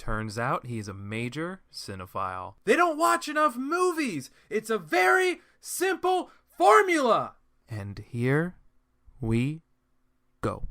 Turns out he's a major cinephile. They don't watch enough movies. It's a very simple formula. And here we go.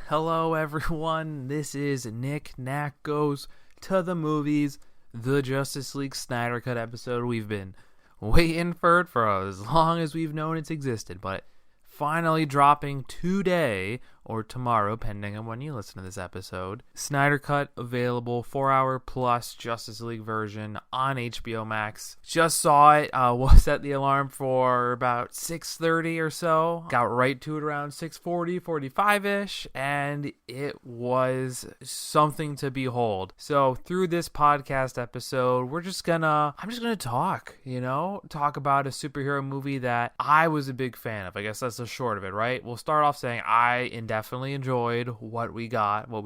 Hello, everyone. This is Nick Knack Goes to the Movies, the Justice League Snyder Cut episode. We've been waiting for it for as long as we've known it's existed, but finally dropping today or tomorrow, depending on when you listen to this episode. Snyder Cut available, 4-hour plus Justice League version on HBO Max. Just saw it. Set the alarm for about 6:30 or so. Got right to it around 6:40, 45-ish, and it was something to behold. So through this podcast episode, I'm just gonna talk about a superhero movie that I was a big fan of. I guess that's the short of it, right? We'll start off saying I definitely enjoyed what we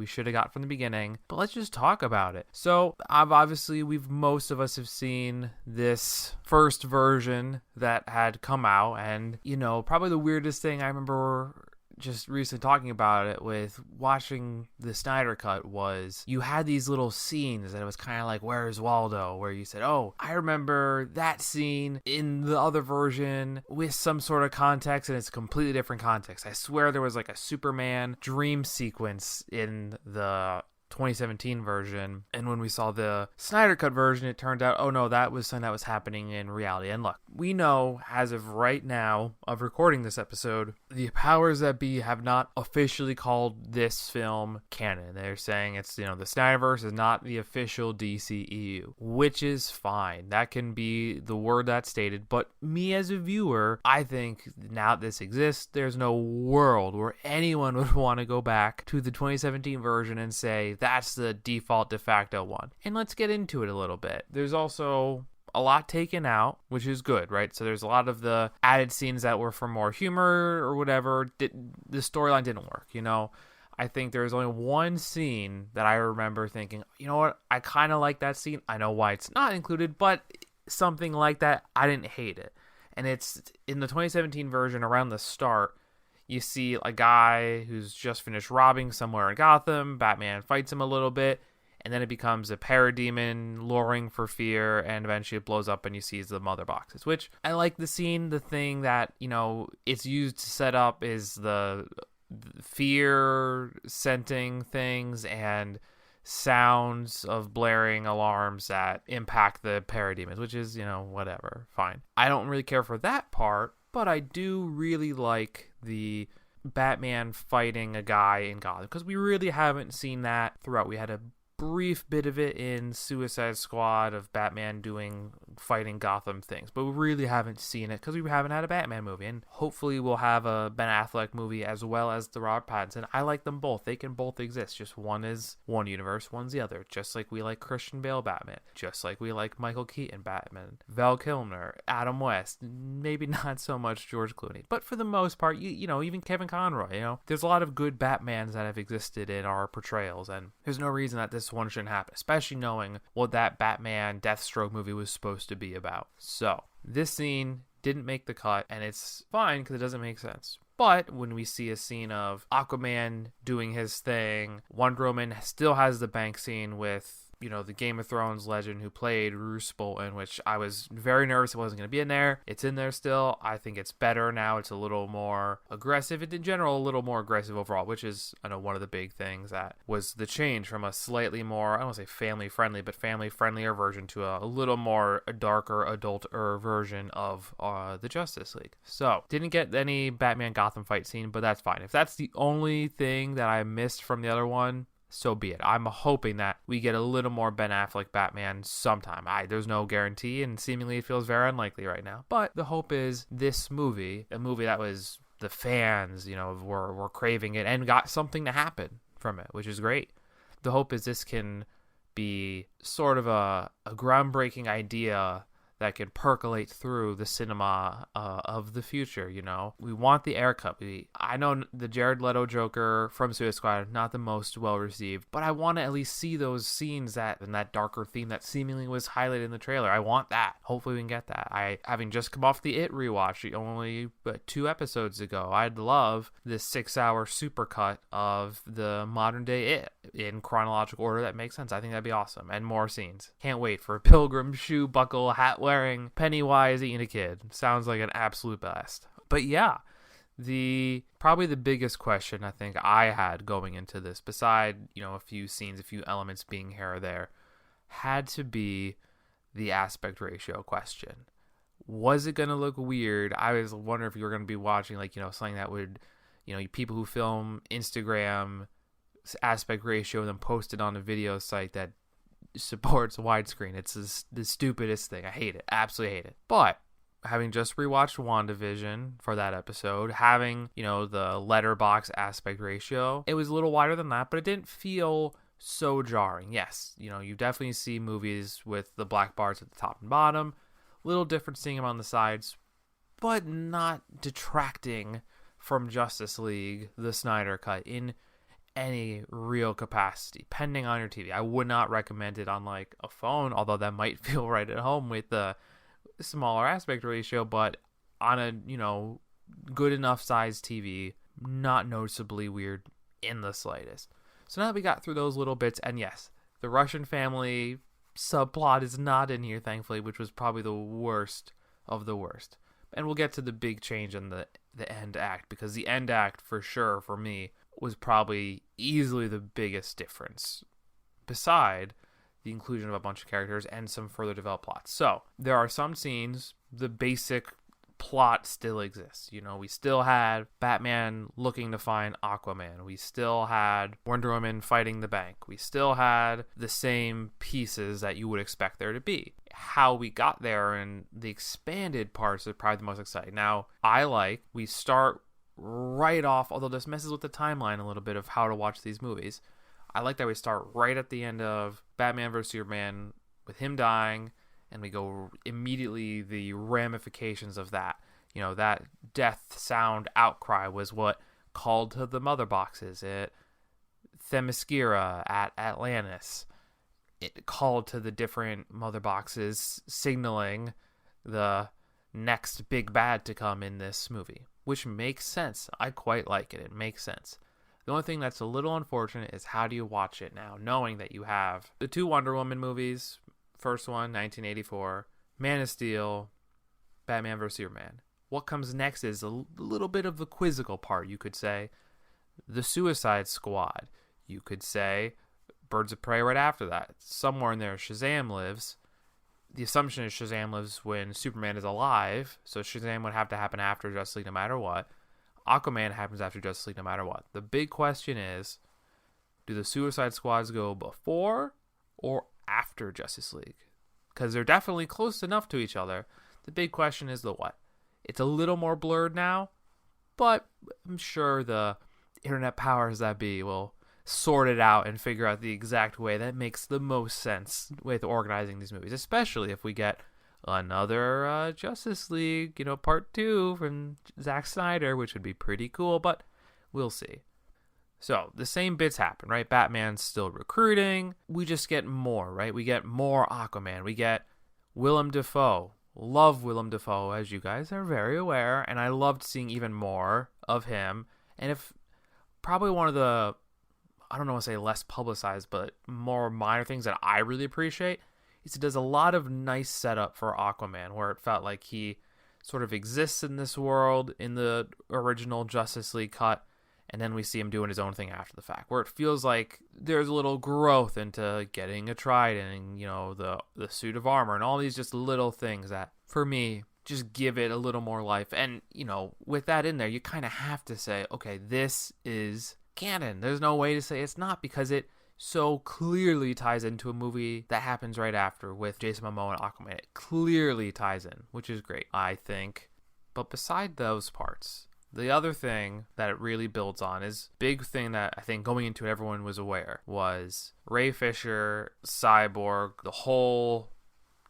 should have got from the beginning, but let's just talk about it. So most of us have seen this first version that had come out, and probably the weirdest thing I remember just recently talking about it with watching the Snyder Cut was you had these little scenes that it was kind of like Where's Waldo, where you said, oh, I remember that scene in the other version with some sort of context, and it's a completely different context. I swear there was like a Superman dream sequence in the 2017 version, and when we saw the Snyder Cut version, it turned out, oh no, that was something that was happening in reality. And look, we know as of right now of recording this episode, the powers that be have not officially called this film canon. They're saying it's, the Snyderverse is not the official DCEU, which is fine. That can be the word that's stated, but me as a viewer, I think now this exists, there's no world where anyone would want to go back to the 2017 version and say that's the default de facto one. And let's get into it a little bit. There's also a lot taken out, which is good, right? So there's a lot of the added scenes that were for more humor or whatever. The storyline didn't work, I think there's only one scene that I remember thinking, you know what, I kind of like that scene. I know why it's not included, but something like that, I didn't hate it. And it's in the 2017 version around the start. You see a guy who's just finished robbing somewhere in Gotham. Batman fights him a little bit, and then it becomes a parademon luring for fear, and eventually it blows up and you see the mother boxes, which I like the scene. The thing that, it's used to set up is the fear scenting things and sounds of blaring alarms that impact the parademons, which is, whatever, fine. I don't really care for that part, but I do really like the Batman fighting a guy in Gotham, because we really haven't seen that throughout. We had a brief bit of it in Suicide Squad of Batman fighting Gotham things, but we really haven't seen it because we haven't had a Batman movie, and hopefully we'll have a Ben Affleck movie as well as the Robert Pattinson. I like them both. They can both exist. Just one is one universe, one's the other. Just like we like Christian Bale Batman, just like we like Michael Keaton Batman, Val Kilmer, Adam West, maybe not so much George Clooney, but for the most part, even Kevin Conroy, there's a lot of good Batmans that have existed in our portrayals, and there's no reason that this one shouldn't happen, especially knowing what that Batman Deathstroke movie was supposed to be about. So this scene didn't make the cut, and it's fine because it doesn't make sense. But when we see a scene of Aquaman doing his thing, Wonder Woman still has the bank scene with the Game of Thrones legend who played Roose Bolton, which I was very nervous it wasn't going to be in there. It's in there still. I think it's better now. It's a little more aggressive. In general, a little more aggressive overall, which is, I know, one of the big things that was the change from a slightly more, I don't want to say family-friendly, but family-friendlier version to a little more darker, adulter version of the Justice League. So, didn't get any Batman Gotham fight scene, but that's fine. If that's the only thing that I missed from the other one, so be it. I'm hoping that we get a little more Ben Affleck Batman sometime. There's no guarantee, and seemingly it feels very unlikely right now. But the hope is this movie, a movie that was the fans, were craving it and got something to happen from it, which is great. The hope is this can be sort of a groundbreaking idea that can percolate through the cinema of the future, We want the air cut. I know the Jared Leto Joker from Suicide Squad, not the most well-received, but I want to at least see those scenes and that darker theme that seemingly was highlighted in the trailer. I want that. Hopefully we can get that. Having just come off the It rewatch only 2 episodes ago, I'd love this 6-hour supercut of the modern day It. in chronological order, that makes sense. I think that'd be awesome. And more scenes. Can't wait for Pilgrim shoe buckle, hat wearing, Pennywise eating a kid. Sounds like an absolute blast. But yeah, probably the biggest question I think I had going into this, beside, a few scenes, a few elements being here or there, had to be the aspect ratio question. Was it going to look weird? I was wondering if you were going to be watching, something that would, people who film Instagram aspect ratio and then post it on a video site that supports widescreen. It's the stupidest thing. I hate it. Absolutely hate it. But having just rewatched WandaVision for that episode, having, the letterbox aspect ratio, it was a little wider than that, but it didn't feel so jarring. Yes, you definitely see movies with the black bars at the top and bottom. Little different seeing them on the sides, but not detracting from Justice League, the Snyder Cut, in any real capacity, depending on your TV. I would not recommend it on a phone, although that might feel right at home with the smaller aspect ratio, but on a, good enough size TV, not noticeably weird in the slightest. So now that we got through those little bits, and yes, the Russian family subplot is not in here, thankfully, which was probably the worst of the worst. And we'll get to the big change in the end act, because the end act, for sure, for me, was probably easily the biggest difference, beside the inclusion of a bunch of characters and some further developed plots. So, there are some scenes, the basic plot still exists. We still had Batman looking to find Aquaman. We still had Wonder Woman fighting the bank. We still had the same pieces that you would expect there to be. How we got there and the expanded parts are probably the most exciting. Now, we start right off, although this messes with the timeline a little bit of how to watch these movies. I like that we start right at the end of Batman vs. Superman with him dying, and we go immediately the ramifications of that. That death sound outcry was what called to the mother boxes at Themyscira, at Atlantis. It called to the different mother boxes, signaling the next big bad to come in this movie, which makes sense. I quite like it. It makes sense. The only thing that's a little unfortunate is how do you watch it now, knowing that you have the two Wonder Woman movies, first one, 1984, Man of Steel, Batman vs. Superman. What comes next is a little bit of the quizzical part, you could say. The Suicide Squad. You could say Birds of Prey right after that. Somewhere in there, Shazam lives. The assumption is Shazam lives when Superman is alive, so Shazam would have to happen after Justice League no matter what. Aquaman happens after Justice League no matter what. The big question is, do the Suicide Squads go before or after Justice League? Because they're definitely close enough to each other. The big question is the what. It's a little more blurred now, but I'm sure the internet powers that be will sort it out and figure out the exact way that makes the most sense with organizing these movies, especially if we get another Justice League, part 2 from Zack Snyder, which would be pretty cool, but we'll see. So, the same bits happen, right? Batman's still recruiting. We just get more, right? We get more Aquaman. We get Willem Dafoe. Love Willem Dafoe, as you guys are very aware, and I loved seeing even more of him. And if probably one of the, I don't want to say less publicized, but more minor things that I really appreciate is it does a lot of nice setup for Aquaman, where it felt like he sort of exists in this world in the original Justice League cut, and then we see him doing his own thing after the fact, where it feels like there's a little growth into getting a trident and, the suit of armor and all these just little things that, for me, just give it a little more life. And, with that in there, you kind of have to say, okay, this is canon. There's no way to say it's not, because it so clearly ties into a movie that happens right after with Jason Momoa and Aquaman. It clearly ties in, which is great, I think. But beside those parts, the other thing that it really builds on is big thing that I think going into it everyone was aware was Ray Fisher, Cyborg, the whole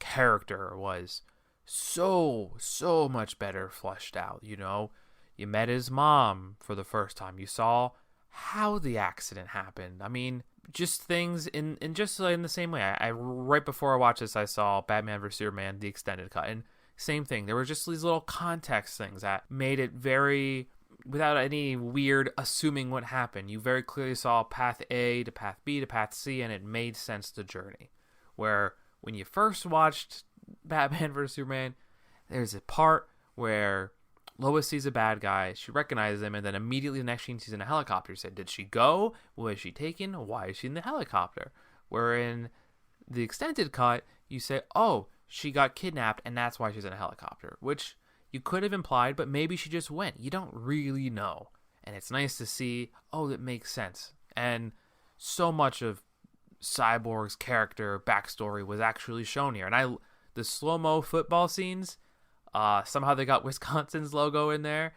character was so much better fleshed out. You met his mom for the first time. You saw how the accident happened. I mean, just things in just in the same way. I right before I watched this, I saw Batman vs. Superman, the extended cut, and same thing. There were just these little context things that made it very without any weird assuming what happened. You very clearly saw path A to path B to path C, and it made sense, the journey. Where when you first watched Batman vs. Superman, there's a part where Lois sees a bad guy, she recognizes him, and then immediately the next scene she's in a helicopter. She said, did she go? Was she taken? Why is she in the helicopter? Where in the extended cut, you say, oh, she got kidnapped, and that's why she's in a helicopter, which you could have implied, but maybe she just went. You don't really know. And it's nice to see, oh, it makes sense. And so much of Cyborg's character backstory was actually shown here. And the slow-mo football scenes, somehow they got Wisconsin's logo in there.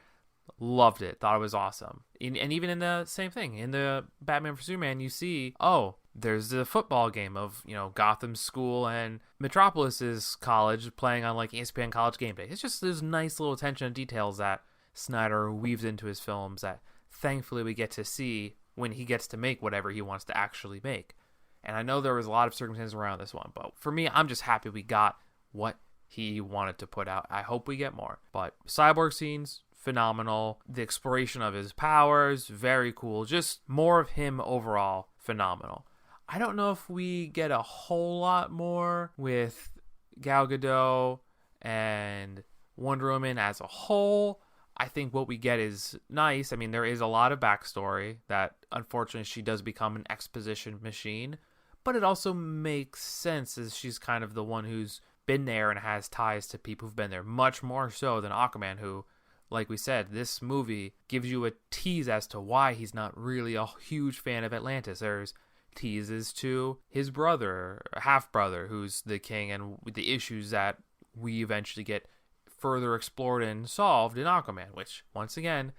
Loved it. Thought it was awesome. And even in the same thing, in the Batman vs. Superman, you see, oh, there's the football game of, Gotham School and Metropolis's college playing on like ESPN College Game Day. It's just this nice little attention to details that Snyder weaves into his films that thankfully we get to see when he gets to make whatever he wants to actually make. And I know there was a lot of circumstances around this one, but for me, I'm just happy we got what he wanted to put out. I hope we get more. But Cyborg scenes, phenomenal. The exploration of his powers, very cool. Just more of him overall, phenomenal. I don't know if we get a whole lot more with Gal Gadot and Wonder Woman as a whole. I think what we get is nice. I mean, there is a lot of backstory that, unfortunately, she does become an exposition machine. But it also makes sense as she's kind of the one who's been there and has ties to people who've been there, much more so than Aquaman, who, like we said, this movie gives you a tease as to why he's not really a huge fan of Atlantis. There's teases to his brother, half-brother, who's the king, and the issues that we eventually get further explored and solved in Aquaman, which, once again,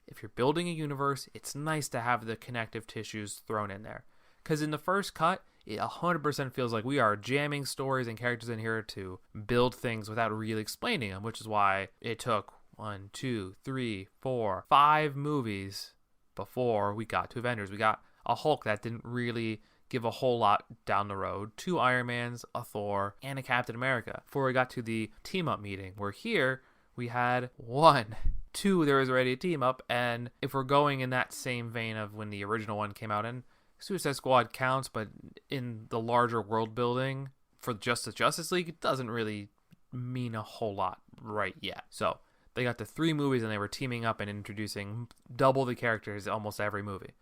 if you're building a universe, it's nice to have the connective tissues thrown in there. Because in the first cut, it 100% feels like we are jamming stories and characters in here to build things without really explaining them, which is why it took 1, 2, 3, 4, 5 movies before we got to Avengers. We got a Hulk that didn't really give a whole lot down the road, 2 Iron Mans, a Thor, and a Captain America, before we got to the team-up meeting, where here we had 1. 2, there was already a team-up, and if we're going in that same vein of when the original one came out, and Suicide Squad counts, but in the larger world building for Justice League, it doesn't really mean a whole lot right yet. So they got the 3 movies, and they were teaming up and introducing double the characters almost every movie.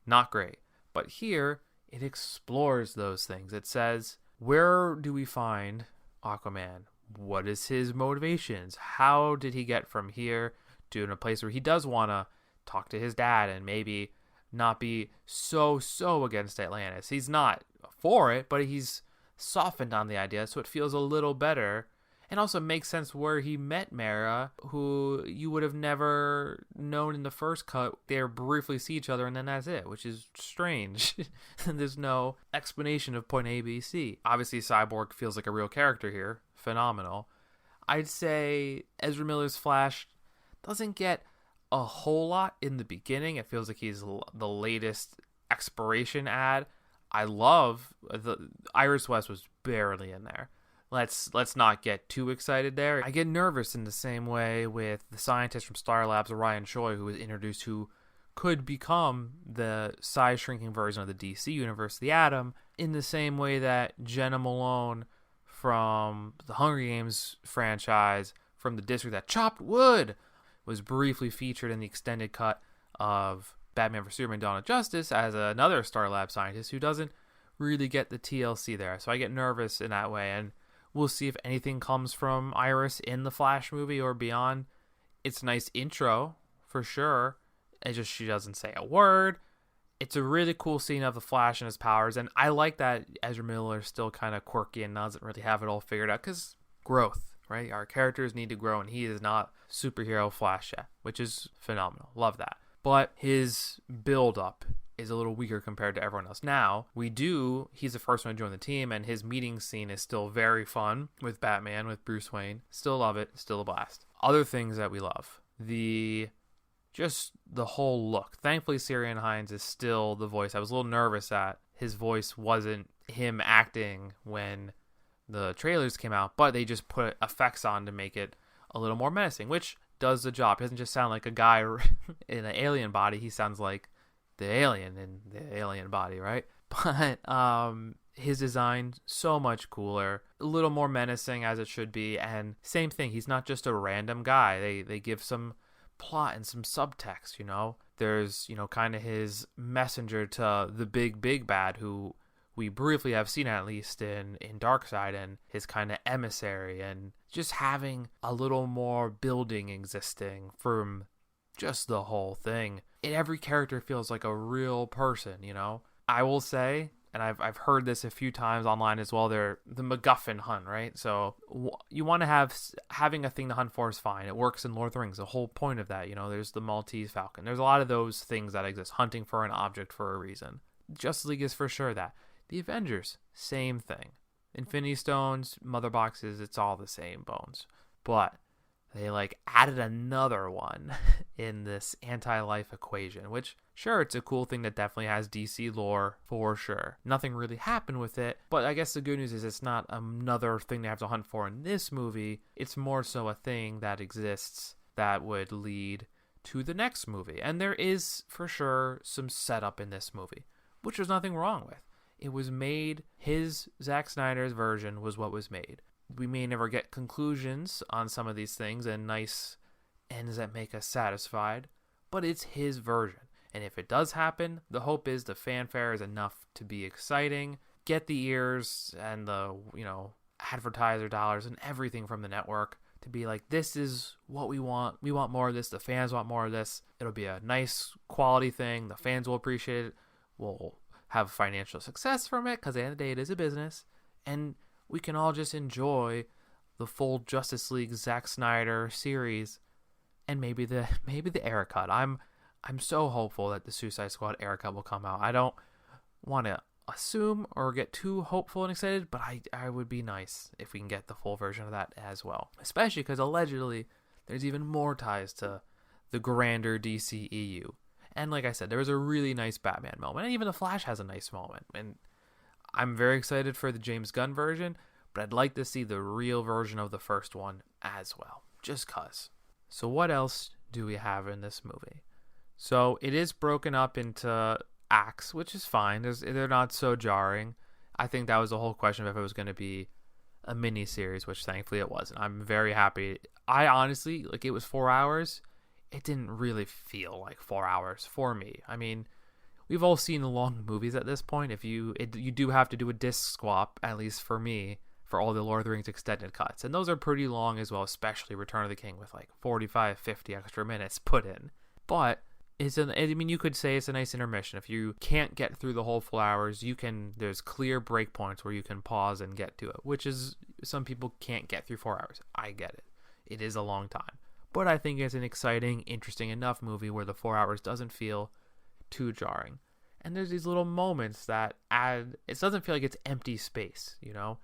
Not great. But here, it explores those things. It says, where do we find Aquaman? What is his motivations? How did he get from here to in a place where he does want to talk to his dad and maybe not be so against Atlantis? He's not for it, but he's softened on the idea, so it feels a little better. And also makes sense where he met Mara, who you would have never known in the first cut. They briefly see each other and then that's it, which is strange. There's no explanation of point A, B, C. Obviously, Cyborg feels like a real character here. Phenomenal. I'd say Ezra Miller's Flash doesn't get a whole lot in the beginning. It feels like he's the latest expiration ad. I love the Iris West was barely in there. Let's not get too excited there. I get nervous in the same way with the scientist from Star Labs, Orion Choi, who was introduced, who could become the size-shrinking version of the DC universe, the Atom, in the same way that Jenna Malone from the Hunger Games franchise, from the district that chopped wood, was briefly featured in the extended cut of Batman vs. Superman: Dawn of Justice as another Star Labs scientist who doesn't really get the TLC there. So I get nervous in that way, and we'll see if anything comes from Iris in the Flash movie or beyond. It's a nice intro, for sure. It's just she doesn't say a word. It's a really cool scene of the Flash and his powers, and I like that Ezra Miller is still kind of quirky and doesn't really have it all figured out, because growth, right? Our characters need to grow, and he is not superhero Flash yet, which is phenomenal. Love that. But his build-up is a little weaker compared to everyone else. Now, he's the first one to join the team, and his meeting scene is still very fun with Batman, with Bruce Wayne. Still love it, still a blast. Other things that we love. Just the whole look. Thankfully, Ciarán Hinds is still the voice. I was a little nervous that his voice wasn't him acting when the trailers came out, but they just put effects on to make it a little more menacing, which does the job. He doesn't just sound like a guy in an alien body. He sounds like the alien in the alien body, right? But his design, so much cooler, a little more menacing as it should be. And same thing, he's not just a random guy. They give some plot and some subtext, you know. There's, you know, kind of his messenger to the big bad, who we briefly have seen at least in Darkseid, and his kind of emissary, and just having a little more building existing from just the whole thing. And every character feels like a real person, you know. I will say, and I've heard this a few times online as well, they're the MacGuffin hunt, right? So you want to having a thing to hunt for is fine. It works in Lord of the Rings. The whole point of that, you know, there's the Maltese Falcon. There's a lot of those things that exist, hunting for an object for a reason. Justice League is for sure that. The Avengers, same thing. Infinity Stones, Mother Boxes, it's all the same bones. But they like added another one in this anti-life equation, which sure, it's a cool thing that definitely has DC lore for sure. Nothing really happened with it, but I guess the good news is it's not another thing they have to hunt for in this movie. It's more so a thing that exists that would lead to the next movie. And there is for sure some setup in this movie, which there's nothing wrong with. It was made, Zack Snyder's version was what was made. We may never get conclusions on some of these things and nice ends that make us satisfied, but it's his version. And if it does happen, the hope is the fanfare is enough to be exciting, get the ears and the, you know, advertiser dollars and everything from the network to be like, this is what we want. We want more of this. The fans want more of this. It'll be a nice quality thing. The fans will appreciate it. We'll have financial success from it because at the end of the day, it is a business. And we can all just enjoy the full Justice League Zack Snyder series and maybe the Air cut. I'm so hopeful that the Suicide Squad Air cut will come out. I don't want to assume or get too hopeful and excited, but I would be nice if we can get the full version of that as well. Especially because allegedly there's even more ties to the grander DCEU. And like I said, there was a really nice Batman moment. And even The Flash has a nice moment. And I'm very excited for the James Gunn version, but I'd like to see the real version of the first one as well. Just cause. So what else do we have in this movie? So it is broken up into acts, which is fine. They're not so jarring. I think that was the whole question of if it was going to be a mini series, which thankfully it wasn't. I'm very happy. I honestly, like, it was 4 hours. It didn't really feel like 4 hours for me. I mean, we've all seen long movies at this point. You do have to do a disc swap, at least for me, for all the Lord of the Rings extended cuts. And those are pretty long as well, especially Return of the King with like 45, 50 extra minutes put in. But you could say it's a nice intermission. If you can't get through the whole 4 hours, there's clear breakpoints where you can pause and get to it, which is, some people can't get through 4 hours. I get it. It is a long time. But I think it's an exciting, interesting enough movie where the 4 hours doesn't feel too jarring. And there's these little moments that add, it doesn't feel like it's empty space, you know?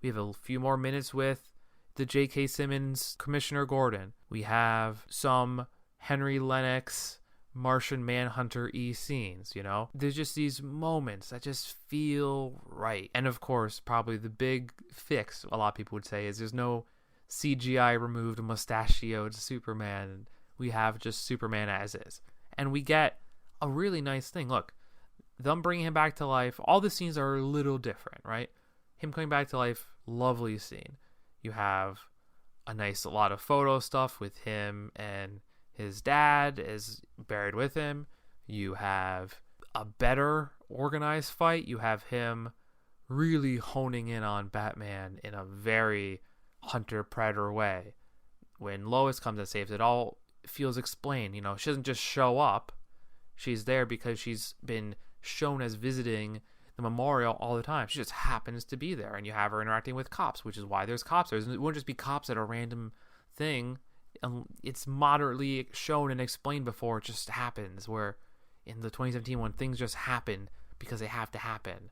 We have a few more minutes with the J.K. Simmons Commissioner Gordon. We have some Henry Lennox Martian Manhunter-y scenes, you know? There's just these moments that just feel right. And of course, probably the big fix, a lot of people would say, is there's no CGI removed mustachioed Superman. We have just Superman as is. And we get a really nice thing. Look, them bringing him back to life, all the scenes are a little different, right? Him coming back to life, lovely scene. You have a lot of photo stuff with him and his dad is buried with him. You have a better organized fight. You have him really honing in on Batman in a very hunter-predator way. When Lois comes and saves it, all feels explained. You know, she doesn't just show up. She's there because she's been shown as visiting the memorial all the time. She just happens to be there, and you have her interacting with cops, which is why there's cops there. It wouldn't just be cops at a random thing. It's moderately shown and explained before it just happens, where in the 2017 one, things just happen because they have to happen.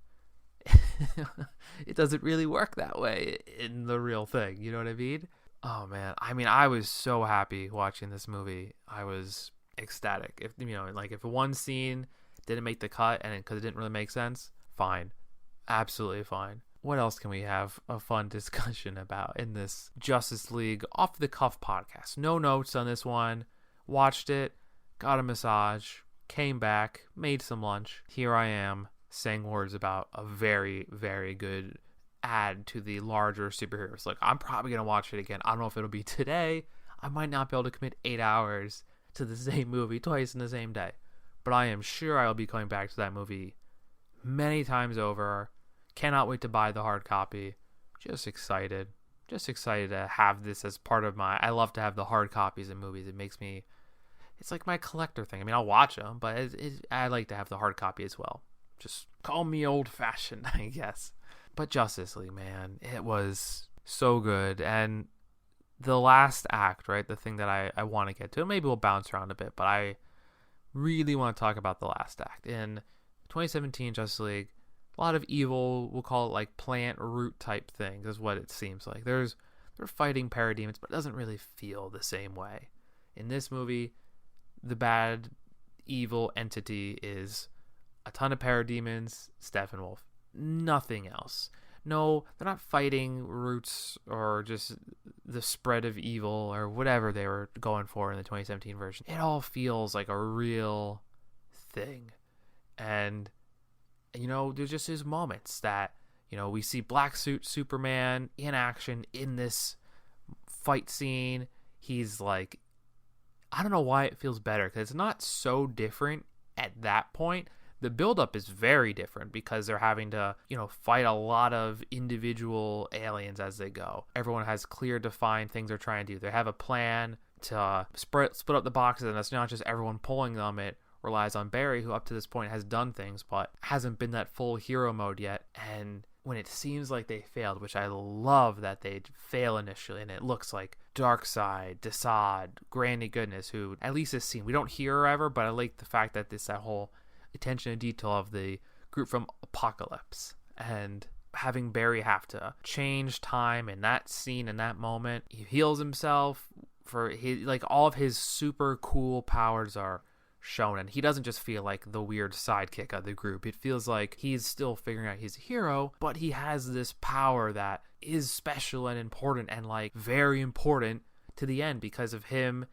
It doesn't really work that way in the real thing, you know what I mean? Oh man, I was so happy watching this movie. I was ecstatic. If one scene didn't make the cut and because it didn't really make sense, fine, absolutely fine. what else can we have a fun discussion about in this Justice League off the cuff podcast? No notes on this one. Watched it, got a massage, came back, made some lunch. Here I am saying words about a very, very good add to the larger superheroes. Like, I'm probably going to watch it again. I don't know if it'll be today. I might not be able to commit 8 hours to the same movie twice in the same day. But I am sure I'll be coming back to that movie many times over. Cannot wait to buy the hard copy. Just excited to have this as part of my... I love to have the hard copies in movies. It makes me... It's like my collector thing. I mean, I'll watch them, but I like to have the hard copy as well. Just call me old-fashioned, I guess. But Justice League, man, it was so good. And the last act, right, the thing that I want to get to, maybe we'll bounce around a bit, but I really want to talk about the last act. In 2017 Justice League, a lot of evil, we'll call it like plant root type things, is what it seems like. They're fighting parademons, but it doesn't really feel the same way. In this movie, the bad, evil entity is a ton of parademons, Steppenwolf. Nothing else. No, they're not fighting roots or just the spread of evil or whatever they were going for in the 2017 version. It all feels like a real thing. And, there's just these moments that, we see Black Suit Superman in action in this fight scene. He's like, I don't know why it feels better, because it's not so different at that point. The buildup is very different because they're having to, fight a lot of individual aliens as they go. Everyone has clear, defined things they're trying to do. They have a plan to split up the boxes, and it's not just everyone pulling them. It relies on Barry, who up to this point has done things, but hasn't been that full hero mode yet. And when it seems like they failed, which I love that they fail initially, and it looks like Darkseid, Desaad, Granny Goodness, who at least is seen. We don't hear her ever, but I like the fact that that whole attention to detail of the group from Apocalypse, and having Barry have to change time in that scene, in that moment. He heals himself for his, all of his super cool powers are shown, and he doesn't just feel like the weird sidekick of the group. It feels like he's still figuring out he's a hero, but he has this power that is special and important, and very important to the end. Because of him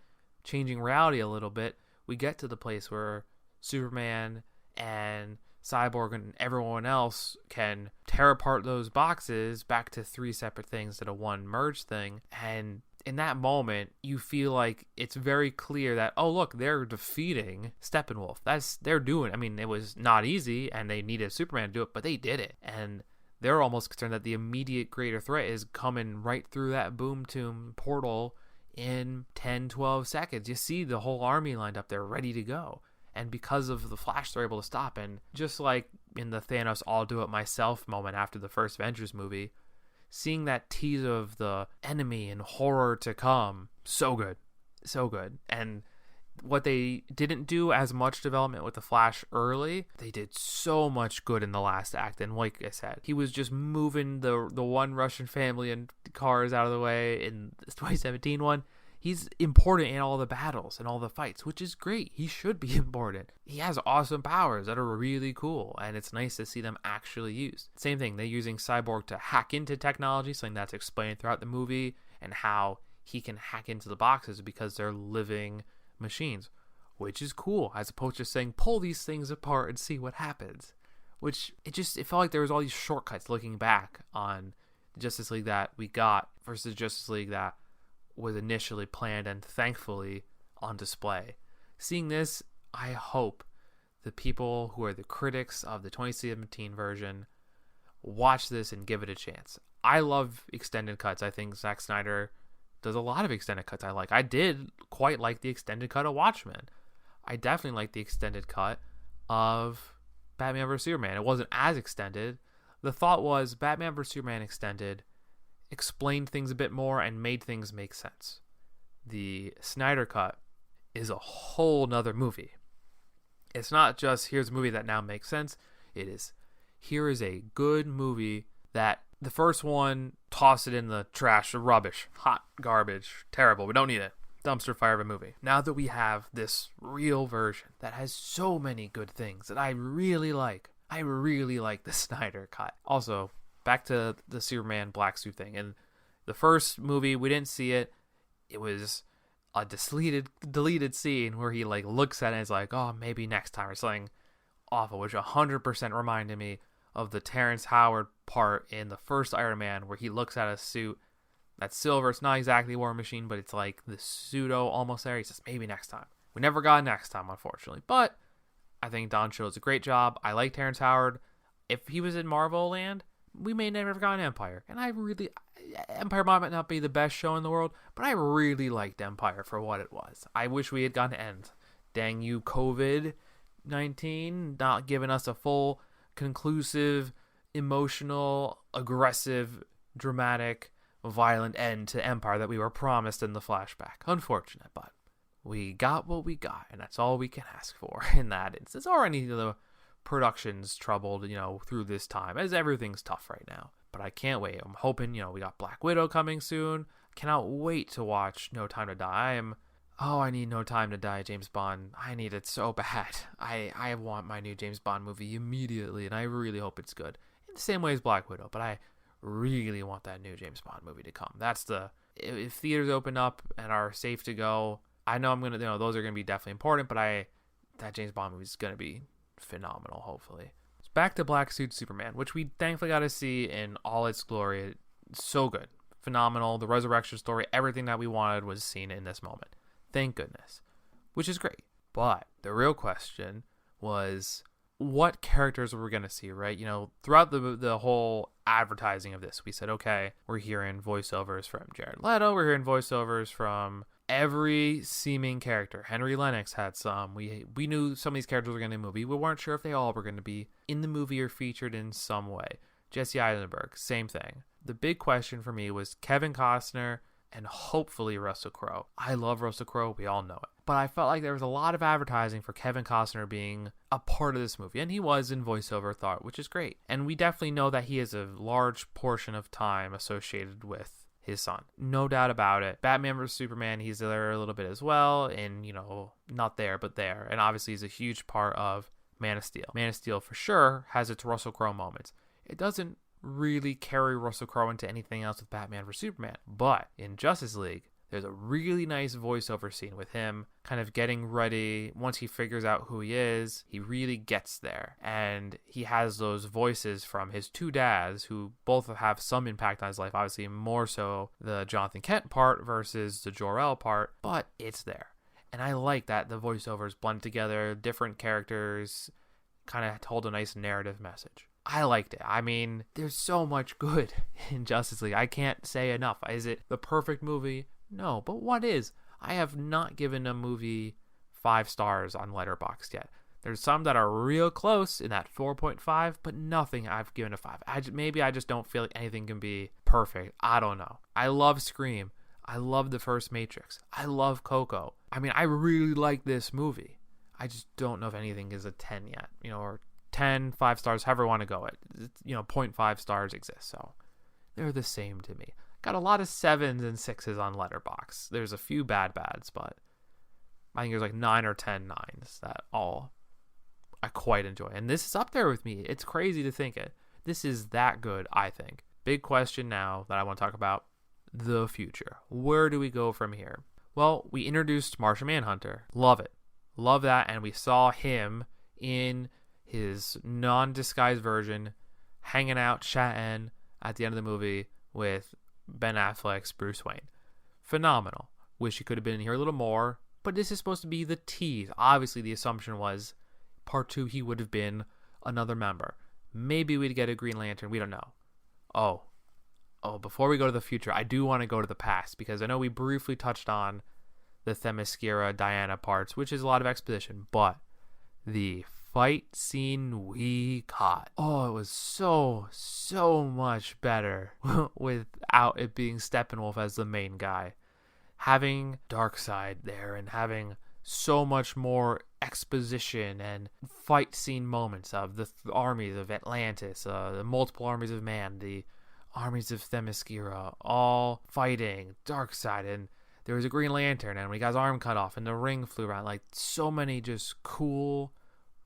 changing reality a little bit, we get to the place where Superman and Cyborg and everyone else can tear apart those boxes back to 3 separate things instead of one merged thing. And in that moment, you feel like it's very clear that, oh, look, they're defeating Steppenwolf. They're doing. I mean, it was not easy, and they needed Superman to do it, but they did it. And they're almost concerned that the immediate greater threat is coming right through that Boom Tomb portal in 10, 12 seconds. You see the whole army lined up there ready to go. And because of the Flash, they're able to stop. And just like in the Thanos I'll do it myself moment after the first Avengers movie, seeing that tease of the enemy and horror to come, so good. So good. And what they didn't do as much development with the Flash early, they did so much good in the last act. And like I said, he was just moving the one Russian family and cars out of the way in the 2017 one. He's important in all the battles and all the fights, which is great. He should be important. He has awesome powers that are really cool, and it's nice to see them actually used. Same thing, they're using Cyborg to hack into technology, something that's explained throughout the movie, and how he can hack into the boxes because they're living machines, which is cool, as opposed to saying, pull these things apart and see what happens. Which, it felt like there was all these shortcuts looking back on the Justice League that we got versus Justice League that was initially planned and thankfully on display. Seeing this, I hope the people who are the critics of the 2017 version watch this and give it a chance. I love extended cuts. I think Zack Snyder does a lot of extended cuts I like. I did quite like the extended cut of Watchmen. I definitely like the extended cut of Batman vs. Superman. It wasn't as extended. The thought was Batman vs. Superman extended explained things a bit more and made things make sense. The Snyder cut is a whole nother movie. It's not just here's a movie that now makes sense. It is here is a good movie that the first one, toss it in the trash, rubbish, hot garbage, terrible. We don't need it. Dumpster fire of a movie. Now that we have this real version that has so many good things that I really like the Snyder cut. Also, back to the Superman black suit thing. And the first movie, we didn't see it. It was a deleted scene where he like looks at it and is like, oh, maybe next time, or something awful, which 100% reminded me of the Terrence Howard part in the first Iron Man, where he looks at a suit that's silver. It's not exactly War Machine, but it's like the pseudo almost there. He says, maybe next time. We never got next time, unfortunately. But I think Don Cheadle's a great job. I like Terrence Howard. If he was in Marvel Land, we may never have gotten Empire. And Empire might not be the best show in the world, but I really liked Empire for what it was. I wish we had gotten End. Dang you, COVID-19, not giving us a full, conclusive, emotional, aggressive, dramatic, violent end to Empire that we were promised in the flashback. Unfortunate, but we got what we got, and that's all we can ask for in that instance. Or any of the production's troubled, through this time, as everything's tough right now. But I can't wait. I'm hoping, we got Black Widow coming soon. Cannot wait to watch No Time to Die. I need No Time to Die, James Bond. I need it so bad. I want my new James Bond movie immediately, and I really hope it's good. In the same way as Black Widow, but I really want that new James Bond movie to come. If theaters open up and are safe to go, I know those are going to be definitely important, but that James Bond movie is going to be phenomenal, hopefully. So back to Black Suit Superman, which we thankfully got to see in all its glory. It's so good. Phenomenal. The resurrection story, everything that we wanted was seen in this moment. Thank goodness. Which is great. But the real question was, what characters were we going to see, right? Throughout the whole advertising of this, we said, okay, we're hearing voiceovers from Jared Leto. We're hearing voiceovers from every seeming character. Henry Lennox had some. We knew some of these characters were going to be in the movie. We weren't sure if they all were going to be in the movie or featured in some way. Jesse Eisenberg, same thing. The big question for me was Kevin Costner and hopefully Russell Crowe. I love Russell Crowe. We all know it. But I felt like there was a lot of advertising for Kevin Costner being a part of this movie. And he was in voiceover thought, which is great. And we definitely know that he has a large portion of time associated with his son. No doubt about it. Batman vs. Superman, he's there a little bit as well. And, not there, but there. And obviously he's a huge part of Man of Steel. Man of Steel for sure has its Russell Crowe moments. It doesn't really carry Russell Crowe into anything else with Batman vs. Superman. But in Justice League, there's a really nice voiceover scene with him kind of getting ready. Once he figures out who he is, he really gets there. And he has those voices from his two dads who both have some impact on his life. Obviously, more so the Jonathan Kent part versus the Jor-El part, but it's there. And I like that the voiceovers blend together, different characters, kind of hold a nice narrative message. I liked it. There's so much good in Justice League. I can't say enough. Is it the perfect movie? No, but what is? I have not given a movie 5 stars on Letterboxd yet. There's some that are real close in that 4.5, but nothing I've given a 5. Maybe I just don't feel like anything can be perfect. I don't know. I love Scream. I love the first Matrix. I love Coco. I really like this movie. I just don't know if anything is a 10 yet, or 10, 5 stars, however you want to go it. 0.5 stars exist, so they're the same to me. Got a lot of 7s and 6s on Letterboxd. There's a few bads, but I think there's like 9 or 10 9s that all I quite enjoy. And this is up there with me. It's crazy to think it. This is that good, I think. Big question now that I want to talk about, the future. Where do we go from here? Well, we introduced Martian Manhunter. Love it. Love that. And we saw him in his non-disguised version hanging out, chatting at the end of the movie with Ben Affleck's Bruce Wayne. Phenomenal. Wish he could have been here a little more, but this is supposed to be the tease. Obviously, the assumption was part 2, he would have been another member. Maybe we'd get a Green Lantern. We don't know. Oh, before we go to the future, I do want to go to the past, because I know we briefly touched on the Themyscira Diana parts, which is a lot of exposition, but the fight scene we caught. Oh, it was so much better without it being Steppenwolf as the main guy. Having Darkseid there and having so much more exposition and fight scene moments of the armies of Atlantis, the multiple armies of man, the armies of Themyscira, all fighting Darkseid, and there was a Green Lantern, and we got his arm cut off, and the ring flew around. Like, so many just cool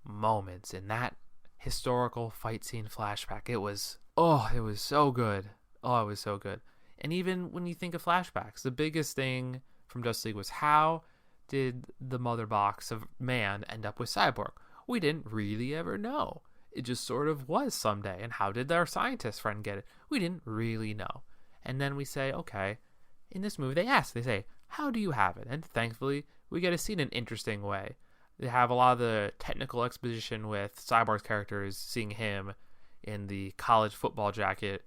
moments in that historical fight scene flashback. It was Oh, it was so good. Oh, it was so good. And even when you think of flashbacks, the biggest thing from Justice League was, how did the mother box of man end up with Cyborg? We didn't really ever know. It just sort of was someday. And how did our scientist friend get it? We didn't really know. And then we say, okay, in this movie, they say, how do you have it? And thankfully, we get to see it in an interesting way. They have a lot of the technical exposition with Cyborg's characters, seeing him in the college football jacket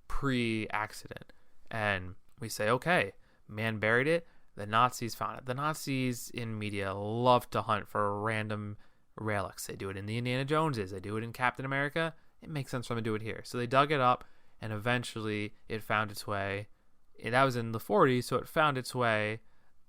pre-accident. And we say, okay, man buried it, the Nazis found it. The Nazis in media love to hunt for random relics. They do it in the Indiana Joneses. They do it in Captain America. It makes sense for them to do it here. So they dug it up, and eventually it found its way. That was in the 40s, so it found its way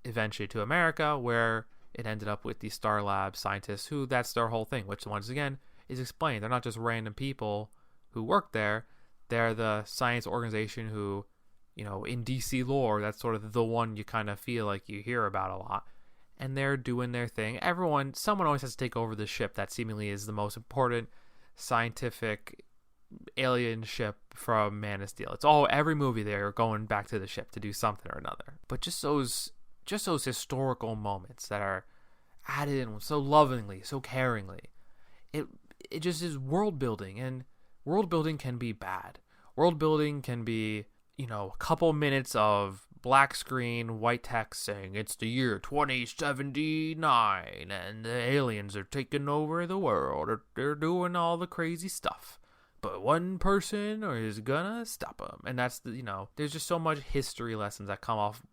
eventually to America, where it ended up with the Star Lab scientists, who that's their whole thing, which once again is explained. They're not just random people who work there. They're the science organization who, in DC lore, that's sort of the one you kind of feel like you hear about a lot. And they're doing their thing. Someone always has to take over the ship that seemingly is the most important scientific alien ship from Man of Steel. It's every movie they're going back to the ship to do something or another. But just those historical moments that are added in so lovingly, so caringly. It just is world building, and world building can be bad. World building can be, a couple minutes of black screen, white text saying it's the year 2079 and the aliens are taking over the world, or they're doing all the crazy stuff. But one person is gonna stop them. And that's there's just so much history lessons that come off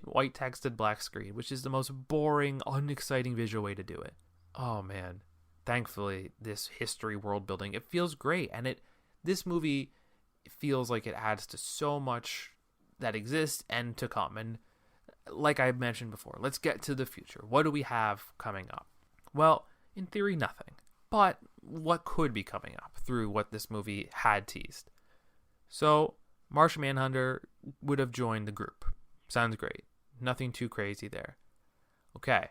white texted black screen, which is the most boring, unexciting visual way to do it. Oh man. Thankfully, this history world building, it feels great. And this movie feels like it adds to so much that exists and to come. And like I mentioned before, let's get to the future. What do we have coming up? Well, in theory, nothing. But what could be coming up through what this movie had teased? So, Martian Manhunter would have joined the group. Sounds great. Nothing too crazy there. Okay.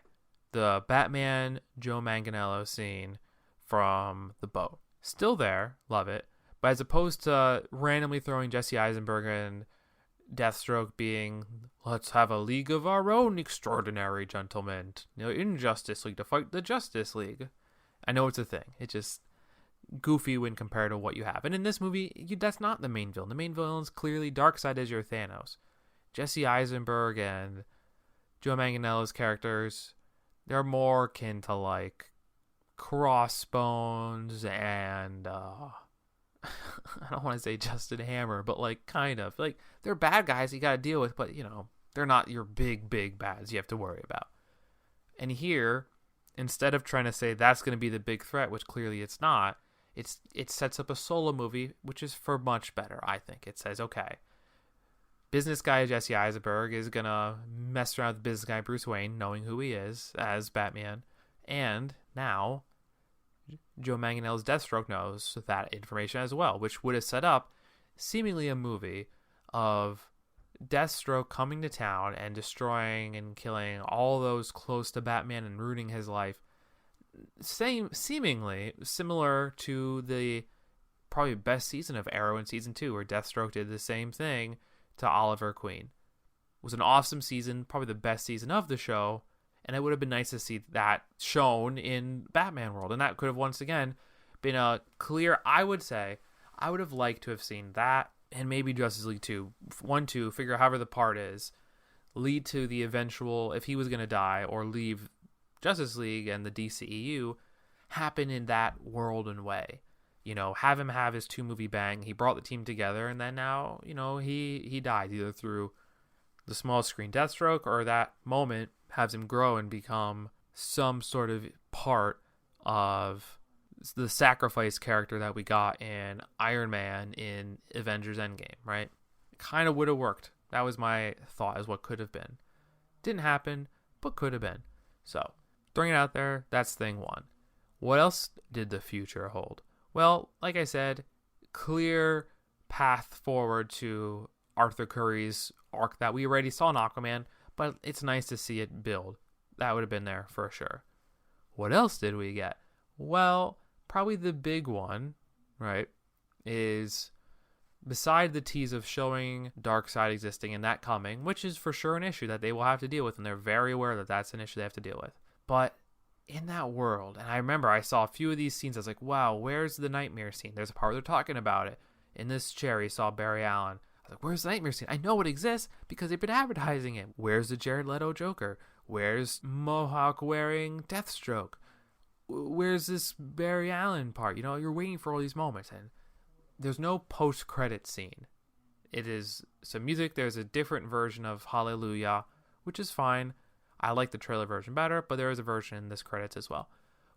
The Batman Joe Manganiello scene from the boat. Still there. Love it. But as opposed to randomly throwing Jesse Eisenberg and Deathstroke being, let's have a league of our own, extraordinary gentlemen, in Justice League to fight the Justice League. I know it's a thing. It's just goofy when compared to what you have. And in this movie, that's not the main villain. The main villain's clearly Darkseid as your Thanos. Jesse Eisenberg and Joe Manganiello's characters, they're more akin to like Crossbones and I don't want to say Justin Hammer, but like kind of like they're bad guys you got to deal with, but they're not your big bads you have to worry about. And here, instead of trying to say that's going to be the big threat, which clearly it's not, it sets up a solo movie, which is for much better, I think. It says, okay, business guy Jesse Eisenberg is going to mess around with business guy Bruce Wayne, knowing who he is as Batman. And now Joe Manganiello's Deathstroke knows that information as well, which would have set up seemingly a movie of Deathstroke coming to town and destroying and killing all those close to Batman and ruining his life. Seemingly similar to the probably best season of Arrow in season 2, where Deathstroke did the same thing to Oliver Queen. It was an awesome season, probably the best season of the show, and it would have been nice to see that shown in Batman world. And that could have once again been a clear, I would have liked to have seen that, and maybe Justice League 2, 1, 2, figure out however the part is, lead to the eventual, if he was going to die or leave Justice League and the DCEU, happen in that world and way. Have him have his 2-movie bang. He brought the team together, and then now, he died either through the small screen Deathstroke, or that moment has him grow and become some sort of part of the sacrifice character that we got in Iron Man in Avengers Endgame, right? It kind of would have worked. That was my thought, as what could have been. Didn't happen, but could have been. So, throwing it out there, that's thing one. What else did the future hold? Well, like I said, clear path forward to Arthur Curry's arc that we already saw in Aquaman, but it's nice to see it build. That would have been there for sure. What else did we get? Well, probably the big one, right, is beside the tease of showing Darkseid existing and that coming, which is for sure an issue that they will have to deal with, and they're very aware that that's an issue they have to deal with. But in that world, and I remember I saw a few of these scenes, I was like, wow, where's the nightmare scene? There's a part where they're talking about it. In this chair, he saw Barry Allen. I was like, where's the nightmare scene? I know it exists because they've been advertising it. Where's the Jared Leto Joker? Where's Mohawk wearing Deathstroke? Where's this Barry Allen part? You know, you're waiting for all these moments, and there's no post-credit scene. It is some music. There's a different version of Hallelujah, which is fine. I like the trailer version better, but there is a version in this credits as well.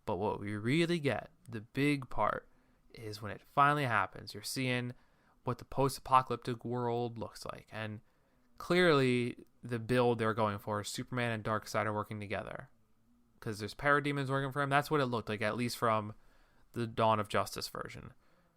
But what we really get, the big part, is when it finally happens. You're seeing what the post-apocalyptic world looks like. And clearly, the build they're going for is Superman and Darkseid are working together. Because there's parademons working for him. That's what it looked like, at least from the Dawn of Justice version.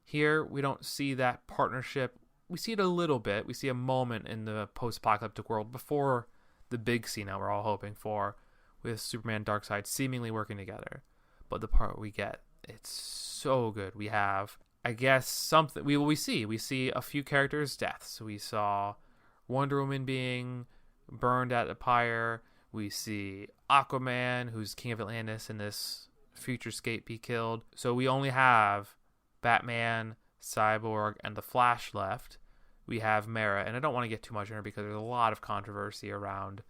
Here, we don't see that partnership. We see it a little bit. We see a moment in the post-apocalyptic world before the big scene that we're all hoping for, with Superman and Darkseid seemingly working together. But the part we get, it's so good. We have, I guess, something we see a few characters' deaths. We saw Wonder Woman being burned at a pyre. We see Aquaman, who's King of Atlantis in this futurescape, be killed. So we only have Batman, Cyborg, and the Flash left. We have Mara, and I don't want to get too much in her because there's a lot of controversy around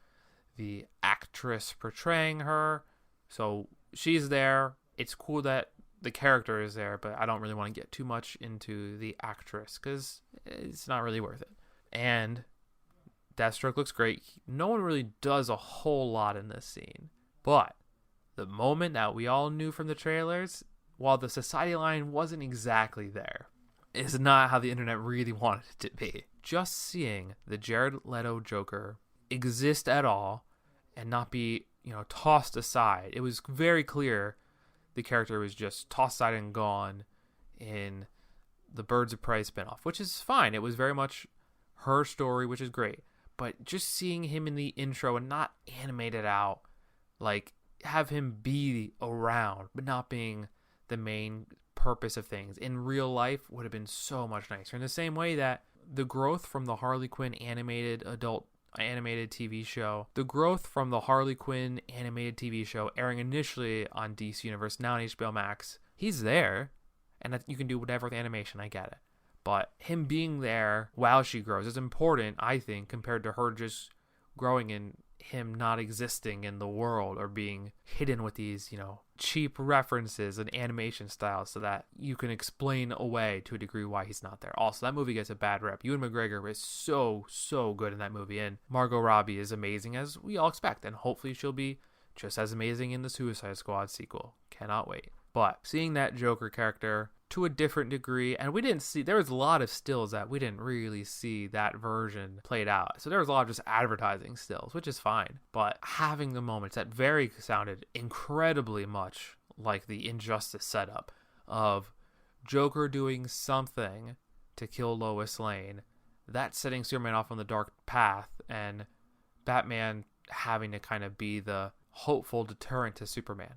the actress portraying her. So she's there. It's cool that the character is there, but I don't really want to get too much into the actress because it's not really worth it. And Deathstroke looks great. No one really does a whole lot in this scene. But the moment that we all knew from the trailers, while the society line wasn't exactly there, is not how the internet really wanted it to be. Just seeing the Jared Leto Joker exist at all and not be, tossed aside. It was very clear the character was just tossed aside and gone in the Birds of Prey spinoff, which is fine. It was very much her story, which is great. But just seeing him in the intro and not animated out, like have him be around, but not being the main purpose of things in real life would have been so much nicer. In the same way that the growth from the Harley Quinn adult animated TV show, airing initially on DC Universe, now on HBO Max, he's there, and that you can do whatever with animation, I get it. But him being there while she grows is important, I think, compared to her just growing and him not existing in the world or being hidden with these, cheap references and animation styles so that you can explain away to a degree why he's not there. Also, that movie gets a bad rep. Ewan McGregor is so good in that movie, and Margot Robbie is amazing, as we all expect, and hopefully she'll be just as amazing in the Suicide Squad sequel. Cannot wait. But seeing that Joker character to a different degree, and there was a lot of stills that we didn't really see that version played out. So there was a lot of just advertising stills, which is fine. But having the moments that sounded incredibly much like the Injustice setup of Joker doing something to kill Lois Lane, that setting Superman off on the dark path, and Batman having to kind of be the hopeful deterrent to Superman.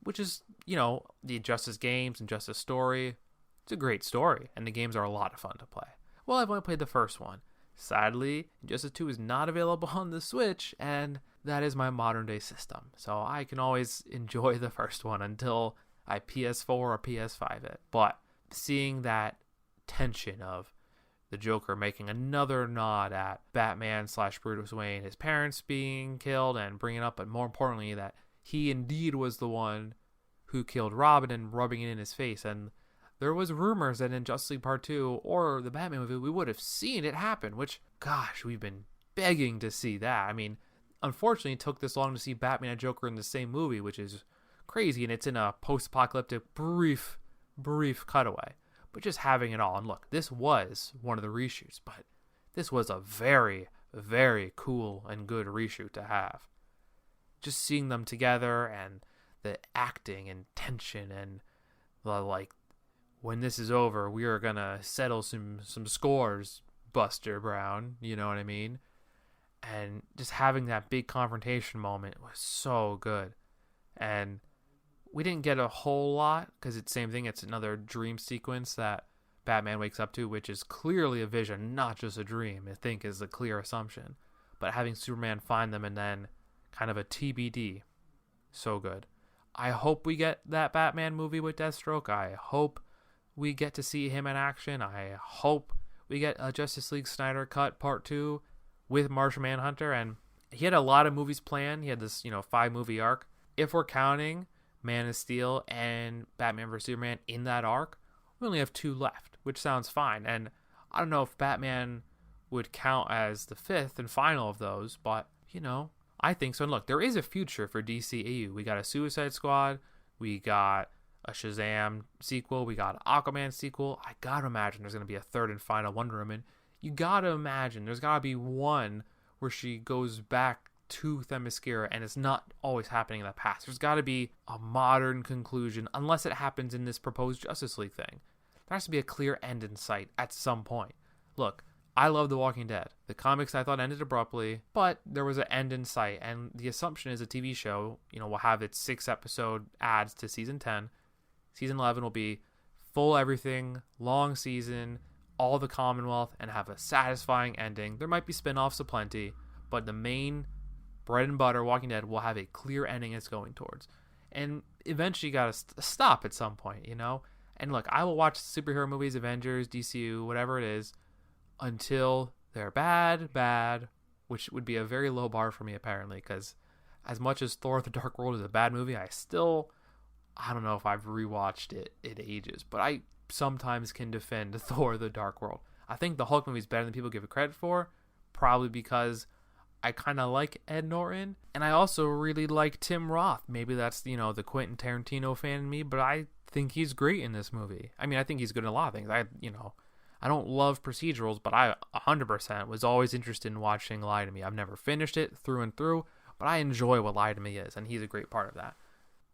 Which is, the Injustice games, Injustice story. It's a great story, and the games are a lot of fun to play. Well, I've only played the first one. Sadly, Injustice 2 is not available on the Switch, and that is my modern-day system. So I can always enjoy the first one until I PS4 or PS5 it. But seeing that tension of the Joker making another nod at Batman/Bruce Wayne, his parents being killed, and bringing up, but more importantly, that he indeed was the one who killed Robin and rubbing it in his face. And there was rumors that in Justice League Part 2 or the Batman movie, we would have seen it happen, which, gosh, we've been begging to see that. I mean, unfortunately, it took this long to see Batman and Joker in the same movie, which is crazy, and it's in a post-apocalyptic brief cutaway. But just having it all, and look, this was one of the reshoots, but this was a very, very cool and good reshoot to have. Just seeing them together and the acting and tension and the, when this is over, we are going to settle some scores, Buster Brown, you know what I mean? And just having that big confrontation moment was so good. And we didn't get a whole lot because it's the same thing. It's another dream sequence that Batman wakes up to, which is clearly a vision, not just a dream, I think is a clear assumption. But having Superman find them and then kind of a TBD, so good. I hope we get that Batman movie with Deathstroke. I hope we get to see him in action. I hope we get a Justice League Snyder Cut Part 2 with Martian Manhunter. And he had a lot of movies planned. He had this, 5-movie arc. If we're counting Man of Steel and Batman vs. Superman in that arc, we only have 2 left, which sounds fine. And I don't know if Batman would count as the 5th and final of those, but, I think so. And look, there is a future for DCEU. We got a Suicide Squad. We got a Shazam sequel. We got an Aquaman sequel. I gotta imagine there's going to be a 3rd and final Wonder Woman. You gotta imagine there's gotta be one where she goes back to Themyscira and it's not always happening in the past. There's gotta be a modern conclusion, unless it happens in this proposed Justice League thing. There has to be a clear end in sight at some point. Look, I love The Walking Dead. The comics I thought ended abruptly, but there was an end in sight. And the assumption is a TV show, will have its 6-episode adds to season 10. Season 11 will be full everything, long season, all the Commonwealth, and have a satisfying ending. There might be spin-offs aplenty, but the main bread and butter Walking Dead will have a clear ending it's going towards. And eventually you gotta stop at some point, And look, I will watch superhero movies, Avengers, DCU, whatever it is, until they're bad, which would be a very low bar for me apparently, because as much as Thor the Dark World is a bad movie, I don't know if I've rewatched it in ages, but I sometimes can defend Thor the Dark World. I think the Hulk movie is better than people give it credit for, probably because I kind of like Ed Norton, and I also really like Tim Roth. Maybe that's, the Quentin Tarantino fan in me, but I think he's great in this movie. I mean, I think he's good in a lot of things. I don't love procedurals, but I 100% was always interested in watching Lie to Me. I've never finished it through and through, but I enjoy what Lie to Me is, and he's a great part of that.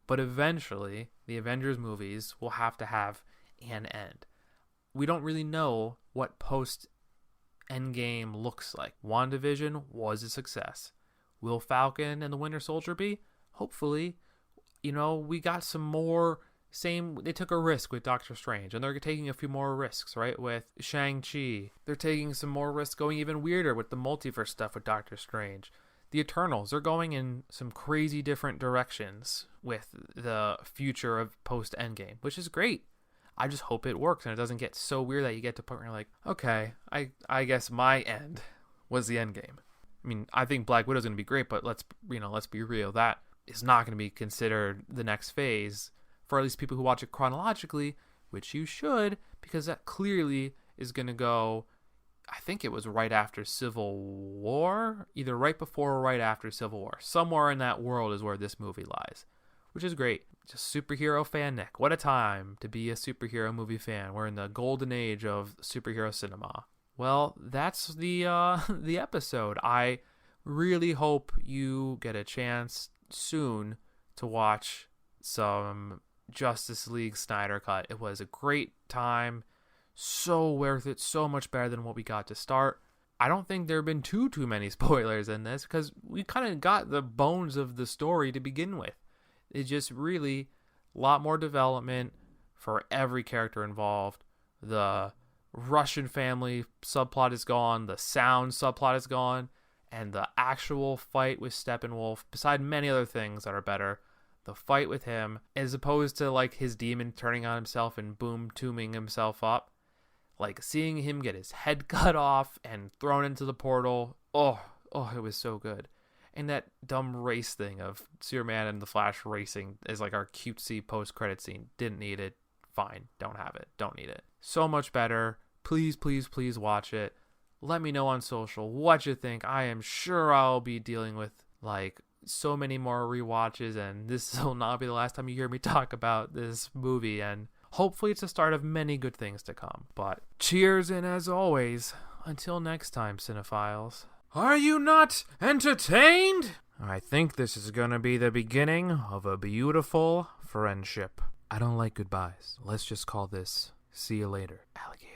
But eventually, the Avengers movies will have to have an end. We don't really know what post-Endgame looks like. WandaVision was a success. Will Falcon and the Winter Soldier be? Hopefully. We got some more... they took a risk with Doctor Strange, and they're taking a few more risks, right, with Shang-Chi. They're taking some more risks, going even weirder with the multiverse stuff with Doctor Strange. The Eternals, they're going in some crazy different directions with the future of post-Endgame, which is great. I just hope it works and it doesn't get so weird that you get to a point where you're like, okay, I guess my end was the Endgame. I mean, I think Black Widow's going to be great, but let's be real. That is not going to be considered the next phase for at least people who watch it chronologically, which you should, because that clearly is going to go, I think it was right after Civil War, either right before or right after Civil War. Somewhere in that world is where this movie lies, which is great. Just superhero fan Nick. What a time to be a superhero movie fan. We're in the golden age of superhero cinema. Well, that's the episode. I really hope you get a chance soon to watch some Justice League Snyder Cut. It was a great time, so worth it, so much better than what we got to start. I don't think there have been too many spoilers in this, because we kind of got the bones of the story to begin with. It's just really a lot more development for every character involved. The Russian family subplot is gone, the sound subplot is gone, and the actual fight with Steppenwolf, beside many other things that are better, the fight with him, as opposed to like his demon turning on himself and boom tombing himself up, like seeing him get his head cut off and thrown into the portal, oh, it was so good. And that dumb race thing of Superman and the Flash racing is like our cutesy post-credit scene. Didn't need it. Fine. Don't have it. Don't need it. So much better. Please, please, please watch it. Let me know on social what you think. I am sure I'll be dealing with like so many more rewatches, and this will not be the last time you hear me talk about this movie, and hopefully it's the start of many good things to come. But cheers, and as always, until next time, cinephiles. Are you not entertained? I think this is gonna be the beginning of a beautiful friendship. I don't like goodbyes. Let's just call this see you later, alligator.